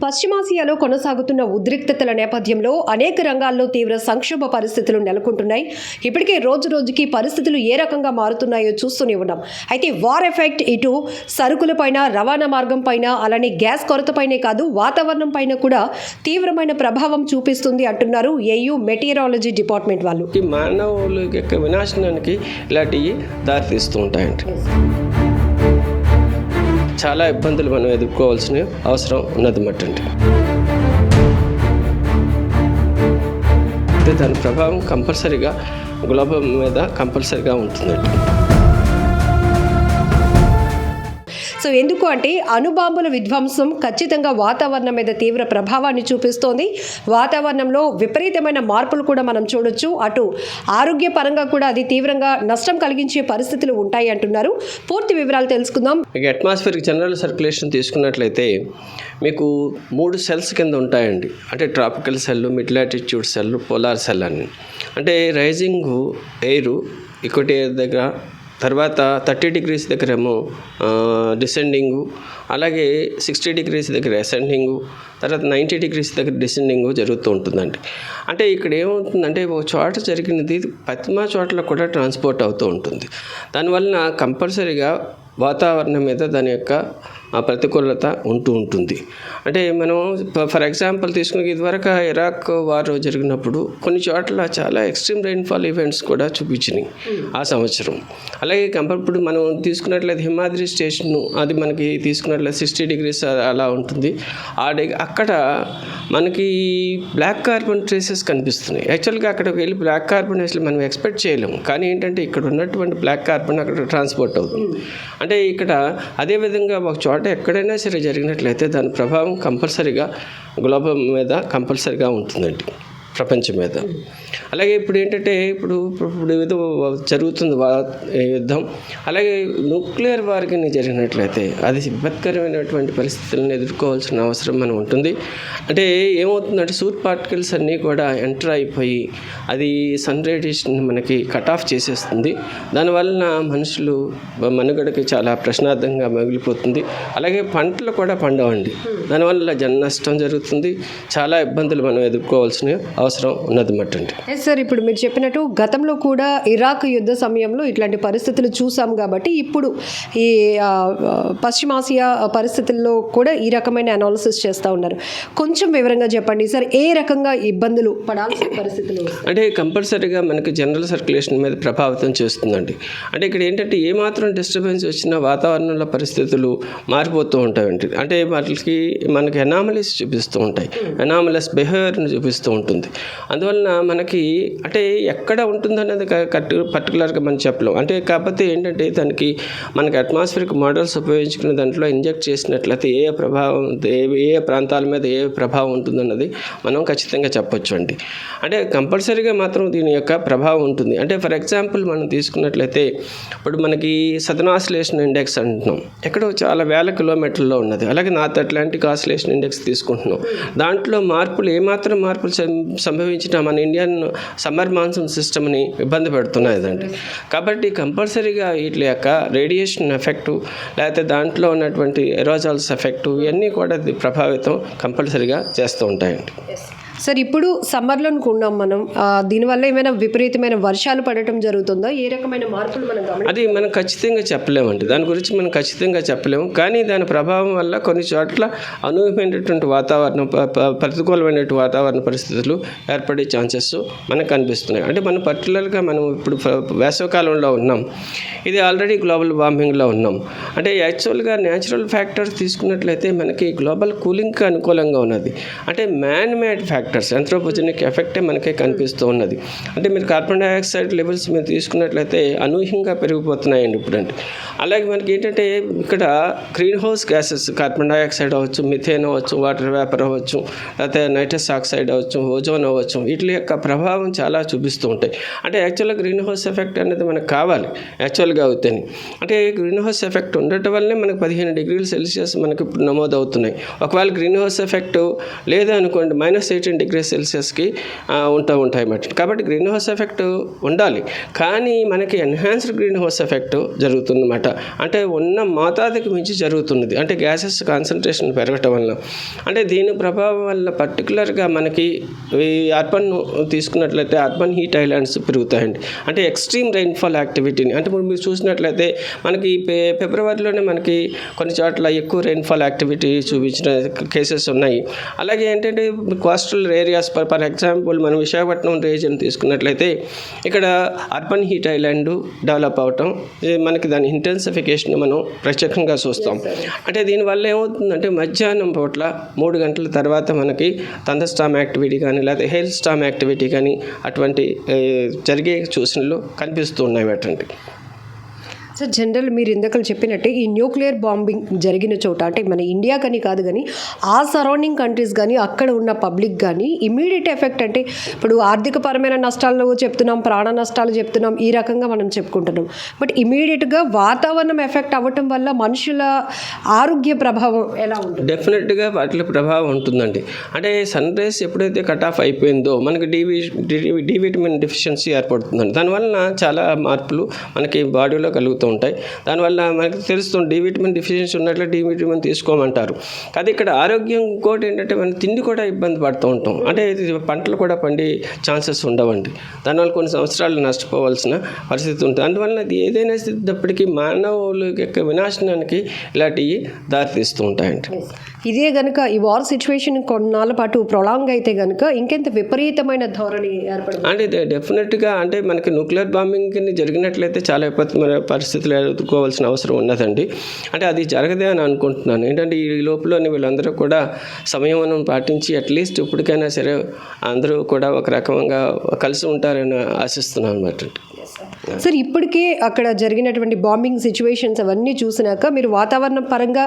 పశ్చిమాసియాలో కొనసాగుతున్న ఉద్రిక్తతల నేపథ్యంలో అనేక రంగాల్లో తీవ్ర సంక్షోభ పరిస్థితులు నెలకొంటున్నాయి. ఇప్పటికే రోజు రోజుకి పరిస్థితులు ఏ రకంగా మారుతున్నాయో చూస్తూనే ఉన్నాం. అయితే వార్ ఎఫెక్ట్ ఇటు సరుకులపైన, రవాణా మార్గం పైన, అలానే గ్యాస్ కొరతపైనే కాదు వాతావరణం పైన కూడా తీవ్రమైన ప్రభావం చూపిస్తుంది అంటున్నారు ఏయూ మెటీరియాలజీ డిపార్ట్మెంట్ వాళ్ళు. మానవుల యొక్క వినాశనానికి ఇలాంటివి దారితీస్తూ ఉంటాయండి. చాలా ఇబ్బందులు మనం ఎదుర్కోవాల్సిన అవసరం ఉన్నదన్నమాట. దాని ప్రభావం కంపల్సరీగా గ్లోబల్ మీద కంపల్సరీగా ఉంటుందండి. సో ఎందుకు అంటే అణుబాంబుల విధ్వంసం ఖచ్చితంగా వాతావరణం మీద తీవ్ర ప్రభావాన్ని చూపిస్తోంది. వాతావరణంలో విపరీతమైన మార్పులు కూడా మనం చూడొచ్చు. అటు ఆరోగ్యపరంగా కూడా అది తీవ్రంగా నష్టం కలిగించే పరిస్థితులు ఉంటాయి అంటున్నారు. పూర్తి వివరాలు తెలుసుకుందాం. అట్మాస్ఫియర్ జనరల్ సర్క్యులేషన్ తీసుకున్నట్లయితే మీకు 3 సెల్స్ కింద ఉంటాయండి. అంటే tropical cell, mid latitude cell, polar cell అని. అంటే రైజింగ్ ఎయిర్ ఈక్వెటర్ దగ్గర, తర్వాత 30 degrees దగ్గర ఏమో డిసెండింగు, అలాగే 60 degrees దగ్గర అసెండింగు, తర్వాత 90 degrees దగ్గర డిసెండింగు జరుగుతూ ఉంటుందండి. అంటే ఇక్కడ ఏమవుతుందంటే ఒక చోట జరిగినది పశ్చిమ చోట్ల కూడా ట్రాన్స్పోర్ట్ అవుతూ ఉంటుంది. దానివలన కంపల్సరీగా వాతావరణం మీద దాని యొక్క ప్రతికూలత ఉంటుంది. అంటే మనం ఫర్ ఎగ్జాంపుల్ తీసుకుని ఇదివరకు ఇరాక్ వార్ జరిగినప్పుడు కొన్ని చోట్ల చాలా ఎక్స్ట్రీమ్ రైన్ఫాల్ ఈవెంట్స్ కూడా చూపించినాయి ఆ సంవత్సరం. అలాగే ఇప్పుడు మనం తీసుకున్నట్లయితే హిమాద్రి స్టేషన్, అది మనకి తీసుకున్నట్లయితే 60 degrees అలా ఉంటుంది. అక్కడ మనకి బ్లాక్ కార్బన్ ట్రేసెస్ కనిపిస్తున్నాయి. యాక్చువల్గా అక్కడికి వెళ్ళి బ్లాక్ కార్బన్ అసలు మనం ఎక్స్పెక్ట్ చేయలేము. కానీ ఏంటంటే ఇక్కడ ఉన్నటువంటి బ్లాక్ కార్బన్ అక్కడ ట్రాన్స్పోర్ట్ అవుతుంది. అంటే ఇక్కడ అదేవిధంగా ఒక చోట ఎక్కడైనా సరే జరిగినట్లయితే దాని ప్రభావం కంపల్సరీగా గ్లోబల్ మీద కంపల్సరీగా ఉంటుందండి, ప్రపంచం మీద. అలాగే ఇప్పుడు ఏంటంటే ఇప్పుడు ఏదో జరుగుతుంది యుద్ధం. అలాగే న్యూక్లియర్ వార్ కానీ జరిగినట్లయితే అది విపత్కరమైనటువంటి పరిస్థితులను ఎదుర్కోవాల్సిన అవసరం మనం ఉంటుంది. అంటే ఏమవుతుందంటే సూట్ పార్టికల్స్ అన్నీ కూడా ఎంటర్ అయిపోయి అది సన్ రేడియేషన్ మనకి కట్ ఆఫ్ చేసేస్తుంది. దానివలన మనుషులు మనుగడకి చాలా ప్రశ్నార్థంగా మిగిలిపోతుంది. అలాగే పంటలు కూడా పండవండి. దానివల్ల జన నష్టం జరుగుతుంది. చాలా ఇబ్బందులు మనం ఎదుర్కోవాల్సిన అవసరం ఉన్నదన్నమాట అండి. సార్, ఇప్పుడు మీరు చెప్పినట్టు గతంలో కూడా ఇరాక్ యుద్ధ సమయంలో ఇట్లాంటి పరిస్థితులు చూసాం కాబట్టి ఇప్పుడు ఈ పశ్చిమాసియా పరిస్థితుల్లో కూడా ఈ రకమైన అనాలిసిస్ చేస్తూ ఉన్నారు. కొంచెం వివరంగా చెప్పండి సార్, ఏ రకంగా ఇబ్బందులు పడాల్సిన పరిస్థితులు? అంటే కంపల్సరీగా మనకి జనరల్ సర్క్యులేషన్ మీద ప్రభావితం చేస్తుందండి. అంటే ఇక్కడ ఏంటంటే ఏమాత్రం డిస్టర్బెన్స్ వచ్చినా వాతావరణంలో పరిస్థితులు మారిపోతూ ఉంటాయండి. అంటే మనకి ఎనామలీస్ చూపిస్తూ ఉంటాయి, ఎనామలస్ బిహేవియర్ని చూపిస్తూ ఉంటుంది. అందువలన మనకి అంటే ఎక్కడ ఉంటుందనేది పర్టికులర్గా మనం చెప్పలేం. అంటే కాకపోతే ఏంటంటే దానికి మనకి అట్మాస్ఫియరిక్ మోడల్స్ ఉపయోగించుకుని దాంట్లో ఇంజెక్ట్ చేసినట్లయితే ఏ ప్రాంతాల మీద ఏ ప్రభావం ఉంటుందన్నది మనం ఖచ్చితంగా చెప్పొచ్చు అండి. అంటే కంపల్సరీగా మాత్రం దీని యొక్క ప్రభావం ఉంటుంది. అంటే ఫర్ ఎగ్జాంపుల్ మనం తీసుకున్నట్లయితే ఇప్పుడు మనకి సదర్న్ ఆసిలేషన్ ఇండెక్స్ అంటున్నాం, ఎక్కడో చాలా వేల కిలోమీటర్లలో ఉన్నది. అలాగే నార్త్ అట్లాంటిక్ ఆసిలేషన్ ఇండెక్స్ తీసుకుంటున్నాం. దాంట్లో ఏమాత్రం మార్పులు సంభవించిన మన ఇండియన్ సమ్మర్ మాన్సూన్ సిస్టమ్ని ఇబ్బంది పెడుతున్నాయండి. కాబట్టి కంపల్సరీగా వీటి యొక్క రేడియేషన్ ఎఫెక్టు, లేకపోతే దాంట్లో ఉన్నటువంటి ఎరోజాల్స్ ఎఫెక్టు, ఇవన్నీ కూడా ప్రభావితం కంపల్సరీగా చేస్తూ ఉంటాయండి. సార్, ఇప్పుడు సమ్మర్లో ఉన్నాం మనం, దీనివల్ల ఏమైనా విపరీతమైన వర్షాలు పడటం జరుగుతుందో, ఏ రకమైన మార్పులు అది మనం ఖచ్చితంగా చెప్పలేమండి. దాని గురించి మనం ఖచ్చితంగా చెప్పలేము. కానీ దాని ప్రభావం వల్ల కొన్ని చోట్ల అనూహ్యమైనటువంటి వాతావరణం, ప్రతికూలమైనటువంటి వాతావరణ పరిస్థితులు ఏర్పడే ఛాన్సెస్ మనకు కనిపిస్తున్నాయి. అంటే మనం పర్టికులర్గా మనం ఇప్పుడు వేసవికాలంలో ఉన్నాం, ఇది ఆల్రెడీ గ్లోబల్ వార్మింగ్లో ఉన్నాం. అంటే యాక్చువల్గా న్యాచురల్ ఫ్యాక్టర్స్ తీసుకున్నట్లయితే మనకి గ్లోబల్ కూలింగ్కి అనుకూలంగా ఉన్నది. అంటే మ్యాన్ మేడ్ ఫ్యాక్టర్స్, ఆంథ్రోపోజెనిక్ ఎఫెక్టే మనకే కనిపిస్తూ ఉన్నది. అంటే మీరు కార్బన్ డైఆక్సైడ్ లెవెల్స్ మీరు తీసుకున్నట్లయితే అనూహ్యంగా పెరిగిపోతున్నాయండి ఇప్పుడంటే. అలాగే మనకి ఏంటంటే ఇక్కడ green house gases, carbon dioxide అవ్వచ్చు, మిథేన్ అవ్వచ్చు, వాటర్ వేపర్ అవ్వచ్చు, లేకపోతే నైట్రస్ ఆక్సైడ్ అవ్వచ్చు, ఓజోన్ అవ్వచ్చు, వీటి యొక్క ప్రభావం చాలా చూపిస్తూ ఉంటాయి. అంటే యాక్చువల్గా గ్రీన్ హౌస్ ఎఫెక్ట్ అనేది మనకు కావాలి యాక్చువల్గా అవుతాయి. అంటే గ్రీన్ హౌస్ ఎఫెక్ట్ ఉండటం వల్లనే మనకు 15 degrees Celsius మనకి ఇప్పుడు నమోదు అవుతున్నాయి. ఒకవేళ గ్రీన్ హౌస్ ఎఫెక్ట్ లేదా అనుకోండి -18 15°C ఉంటాయి అన్నమాట. కాబట్టి గ్రీన్ హౌస్ ఎఫెక్ట్ ఉండాలి, కానీ మనకి ఎన్హాన్స్డ్ గ్రీన్ హౌస్ ఎఫెక్ట్ జరుగుతుందన్నమాట. అంటే ఉన్న మోతాదుకి మించి జరుగుతున్నది, అంటే గ్యాసెస్ కాన్సన్ట్రేషన్ పెరగటం వల్ల. అంటే దీని ప్రభావం వల్ల పర్టికులర్గా మనకి ఈ అర్బన్ తీసుకున్నట్లయితే అర్బన్ హీట్ ఐలాండ్స్ పెరుగుతాయండి. అంటే ఎక్స్ట్రీమ్ రెయిన్ఫాల్ యాక్టివిటీని, అంటే ఇప్పుడు మీరు చూసినట్లయితే మనకి ఫిబ్రవరిలోనే మనకి కొన్ని చోట్ల ఎక్కువ రెయిన్ఫాల్ యాక్టివిటీ చూపించిన కేసెస్ ఉన్నాయి. అలాగే ఏంటంటే కోస్టల్ ఏరియాస్ ఫర్ ఎగ్జాంపుల్ మనం విశాఖపట్నం రీజియన్ తీసుకున్నట్లయితే ఇక్కడ అర్బన్ హీట్ ఐలాండ్ డెవలప్ అవటం, మనకి దాని ఇంటెన్సిఫికేషన్ మనం ప్రత్యేకంగా చూస్తాం. అంటే దీనివల్ల ఏమవుతుందంటే మధ్యాహ్నం పూట్ల 3 గంటల తర్వాత మనకి థండర్ స్టార్మ్ యాక్టివిటీ కానీ లేదా హెయిల్ స్టార్మ్ యాక్టివిటీ కానీ అటువంటి జరిగే సూచనలు కనిపిస్తూ ఉన్నాయి అటువంటి. సార్, జనరల్ మీరు ఇందాక చెప్పినట్టే ఈ న్యూక్లియర్ బాంబింగ్ జరిగిన చోట, అంటే మన ఇండియా కానీ కాదు కానీ ఆ సరౌండింగ్ కంట్రీస్ కానీ అక్కడ ఉన్న పబ్లిక్ కానీ ఇమీడియట్ ఎఫెక్ట్, అంటే ఇప్పుడు ఆర్థికపరమైన నష్టాలు చెప్తున్నాం, ప్రాణ నష్టాలు చెప్తున్నాం, ఈ రకంగా మనం చెప్పుకుంటున్నాం. బట్ ఇమీడియట్గా వాతావరణం ఎఫెక్ట్ అవ్వటం వల్ల మనుషుల ఆరోగ్య ప్రభావం ఎలా ఉంటుంది? డెఫినెట్గా వాటి ప్రభావం ఉంటుందండి. అంటే సన్ రైస్ ఎప్పుడైతే కట్ ఆఫ్ అయిపోయిందో మనకి డి విటమిన్ డెఫిషియన్సీ ఏర్పడుతుందండి. దానివల్ల చాలా మార్పులు మనకి బాడీలో కలుగుతాయి ఉంటాయి. దానివల్ల మనకు తెలుస్తుంది డి విటమిన్ డెఫిషియన్సీ ఉన్నట్లు డి విటమిన్ తీసుకోమంటారు. అది ఇక్కడ ఆరోగ్యం ఇంకోటి ఏంటంటే మనం తిండి కూడా ఇబ్బంది పడుతూ ఉంటాం. అంటే పంటలు కూడా పండే ఛాన్సెస్ ఉండవండి. దానివల్ల కొన్ని సంవత్సరాలు నష్టపోవాల్సిన పరిస్థితి ఉంటుంది. అందువల్ల అది ఏదైనా స్థితిప్పటికీ మానవుల యొక్క వినాశనానికి ఇలాంటివి దారితీస్తూ ఉంటాయండి. ఇదే కనుక ఈ వార్ సిచ్యువేషన్ కొన్నాళ్ళ పాటు ప్రొలాంగ్ అయితే కనుక ఇంకెంత విపరీతమైన ధోరణి ఏర్పడుతుంది అంటే డెఫినెట్గా అంటే మనకి న్యూక్లియర్ బాంబింగ్ జరిగినట్లయితే చాలా విపరీతమైన పరిస్థితులు ఎదుర్కోవాల్సిన అవసరం ఉన్నదండి. అంటే అది జరగదే అని అనుకుంటున్నాను. ఏంటంటే ఈ లోపలనే వీళ్ళందరూ కూడా సంయమనం పాటించి అట్లీస్ట్ ఇప్పటికైనా సరే అందరూ కూడా ఒక రకంగా కలిసి ఉంటారని ఆశిస్తున్నాను అన్నమాట. సార్, ఇప్పటికే అక్కడ జరిగినటువంటి బాంబింగ్ సిచ్యువేషన్స్ అవన్నీ చూసినాక మీరు వాతావరణ పరంగా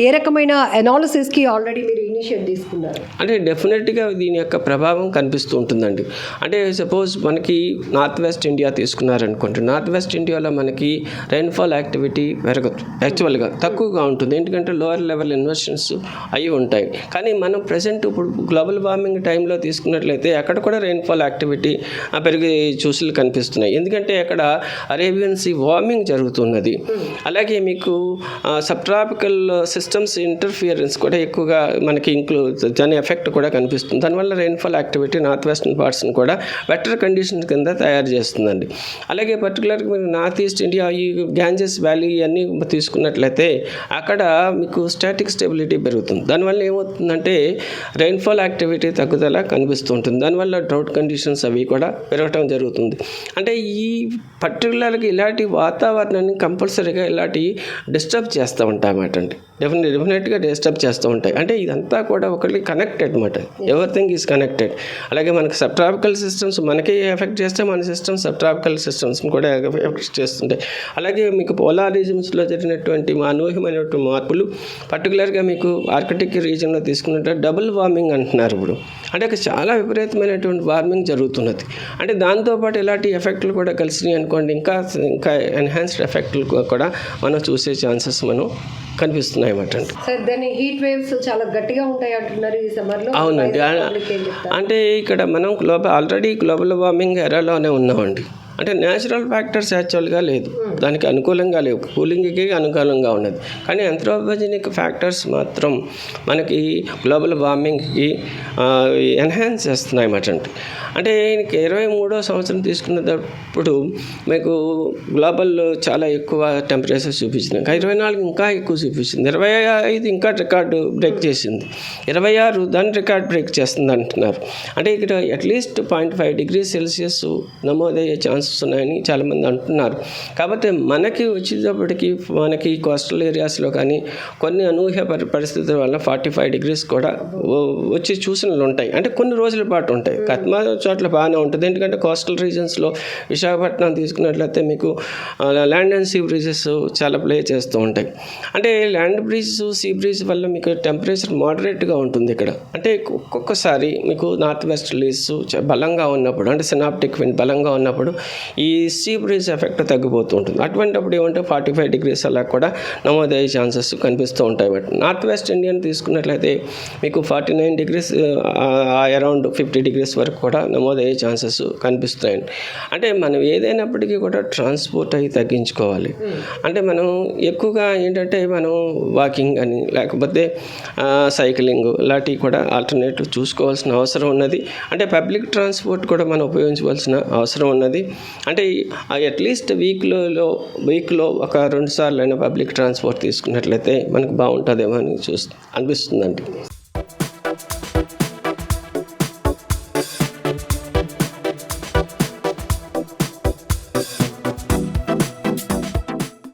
ఏ రకమైన అనాలిసిస్కి ఆల్రెడీ మీరు ఇనిషియేట్ తీసుకున్నారు? అంటే డెఫినెట్గా దీని యొక్క ప్రభావం కనిపిస్తూ ఉంటుందండి. అంటే సపోజ్ మనకి నార్త్ వెస్ట్ ఇండియా తీసుకున్నారనుకోండి, నార్త్ వెస్ట్ ఇండియాలో మనకి రెయిన్ఫాల్ యాక్టివిటీ పెరగదు, యాక్చువల్గా తక్కువగా ఉంటుంది. ఎందుకంటే లోవర్ లెవెల్ ఇన్వర్షన్స్ అవి ఉంటాయి. కానీ మనం ప్రజెంట్ ఇప్పుడు గ్లోబల్ వార్మింగ్ టైంలో తీసుకున్నట్లయితే అక్కడ కూడా రెయిన్ఫాల్ యాక్టివిటీ పెరిగే సూచనలు కనిపిస్తున్నాయి. ఎందుకంటే అక్కడ అరేబియన్ సీ వార్మింగ్ జరుగుతున్నది. అలాగే మీకు సబ్ట్రాపికల్ సిస్టమ్స్ ఇంటర్ఫియరెన్స్ కూడా ఎక్కువగా మనకి దాని ఎఫెక్ట్ కూడా కనిపిస్తుంది. దానివల్ల రెయిన్ఫాల్ యాక్టివిటీ నార్త్ వెస్టర్న్ పార్ట్స్ని కూడా బెటర్ కండిషన్స్ కింద తయారు చేస్తుందండి. అలాగే పర్టికులర్గా మీరు నార్త్ ఈస్ట్ ఇండియా ఈ గ్యాంజెస్ వ్యాలీ అన్నీ తీసుకున్నట్లయితే అక్కడ మీకు స్టాటిక్ స్టెబిలిటీ పెరుగుతుంది. దానివల్ల ఏమవుతుందంటే రెయిన్ఫాల్ యాక్టివిటీ తగ్గుదల కనిపిస్తూ ఉంటుంది. దానివల్ల డ్రౌట్ కండిషన్స్ అవి కూడా పెరగటం జరుగుతుంది. అంటే ఈ పర్టికులర్గా ఇలాంటి వాతావరణాన్ని కంపల్సరీగా ఇలాంటివి డిస్టర్బ్ చేస్తూ ఉంటాయి అన్నమాట అండి. డెఫినెట్గా డిస్టర్బ్ చేస్తూ ఉంటాయి. అంటే ఇదంతా కూడా ఒకరికి కనెక్టెడ్ అన్నమాట. Everything is connected. అలాగే మనకి సబ్ట్రాపికల్ సిస్టమ్స్ మనకి ఎఫెక్ట్ చేస్తే మన సిస్టమ్స్ సబ్ట్రాపికల్ సిస్టమ్స్ని కూడా ఎఫెక్ట్ చేస్తుంటాయి. అలాగే మీకు పోలారిజమ్స్లో జరిగినటువంటి అనూహ్యమైనటువంటి మార్పులు, పర్టికులర్గా మీకు ఆర్కిటిక్ రీజియన్లో తీసుకున్నట్టు డబుల్ వార్మింగ్ అంటున్నారు ఇప్పుడు. అంటే చాలా విపరీతమైనటువంటి వార్మింగ్ జరుగుతున్నది. అంటే దాంతోపాటు ఇలాంటి ఎఫెక్ట్లు కూడా కలిసినాయి అనుకోండి, ఇంకా ఎన్హాన్స్డ్ ఎఫెక్ట్లు కూడా మనం చూసే ఛాన్సెస్ మనం కనిపిస్తున్నాయి అన్నమాట. సార్, దాని హీట్ వేవ్స్ చాలా గట్టిగా ఉంటాయి అంటున్నారు ఈ సమ్మర్లో. అవునండి. అంటే ఇక్కడ మనం ఆల్రెడీ గ్లోబల్ వార్మింగ్ ఎరాలోనే ఉన్నామండి. అంటే న్యాచురల్ ఫ్యాక్టర్స్ యాక్చువల్గా లేదు, దానికి అనుకూలంగా లేవు, కూలింగ్కి అనుకూలంగా ఉన్నది. కానీ ఆంథ్రోపోజెనిక్ ఫ్యాక్టర్స్ మాత్రం మనకి గ్లోబల్ వార్మింగ్కి ఎన్హాన్స్ చేస్తున్నాయి అన్నమాట. అంటే 23వ సంవత్సరం తీసుకున్నప్పుడు మీకు గ్లోబల్ చాలా ఎక్కువ టెంపరేచర్ చూపించింది. ఇంకా 24 ఇంకా ఎక్కువ చూపించింది. 25 ఇంకా రికార్డు బ్రేక్ చేసింది. 26 దాన్ని రికార్డ్ బ్రేక్ చేస్తుంది అంటున్నారు. అంటే ఇక్కడ అట్లీస్ట్ 0.5°C నమోదయ్యే ఛాన్సెస్ ఉన్నాయని చాలామంది అంటున్నారు. కాబట్టి మనకి వచ్చేటప్పటికి మనకి కోస్టల్ ఏరియాస్లో కానీ కొన్ని అనూహ్య పరిస్థితుల వల్ల 45 degrees కూడా వచ్చి సూచనలు ఉంటాయి. అంటే కొన్ని రోజుల పాటు ఉంటాయి. కత్మా చోట్ల బాగానే ఉంటుంది. ఎందుకంటే కోస్టల్ రీజన్స్లో విశాఖపట్నం తీసుకున్నట్లయితే మీకు ల్యాండ్ అండ్ సీ బ్రీజెస్ చాలా ప్లే చేస్తూ ఉంటాయి. అంటే ల్యాండ్ బ్రీజ్ సీ బ్రీజ్ వల్ల మీకు టెంపరేచర్ మోడరేట్గా ఉంటుంది ఇక్కడ. అంటే ఒక్కొక్కసారి మీకు నార్త్ వెస్ట్ లీస్ బలంగా ఉన్నప్పుడు, అంటే సినాప్టిక్ విండ్ బలంగా ఉన్నప్పుడు ఈ సీ బ్రీజ్ ఎఫెక్ట్ తగ్గిపోతూ ఉంటుంది. అటువంటిప్పుడు ఏమంటే 45 degrees అలా కూడా నమోదయ్యే ఛాన్సెస్ కనిపిస్తూ ఉంటాయి. బట్ నార్త్ వెస్ట్ ఇండియన్ తీసుకున్నట్లయితే మీకు 49 degrees అరౌండ్ 50 degrees వరకు కూడా నమోదయ్యే ఛాన్సెస్ కనిపిస్తాయండి. అంటే మనం ఏదైనప్పటికీ కూడా ట్రాన్స్పోర్ట్ అవి తగ్గించుకోవాలి. అంటే మనం ఎక్కువగా ఏంటంటే మనం వాకింగ్ అని లేకపోతే సైక్లింగ్ ఇలాంటివి కూడా ఆల్టర్నేటివ్ చూసుకోవాల్సిన అవసరం ఉన్నది. అంటే పబ్లిక్ ట్రాన్స్పోర్ట్ కూడా మనం ఉపయోగించవలసిన అవసరం ఉన్నది. అంటే అట్లీస్ట్ వీక్లో ఒక 2 సార్లు అయినా పబ్లిక్ ట్రాన్స్పోర్ట్ తీసుకున్నట్లయితే మనకు బాగుంటుందేమో అని అనిపిస్తుందండి.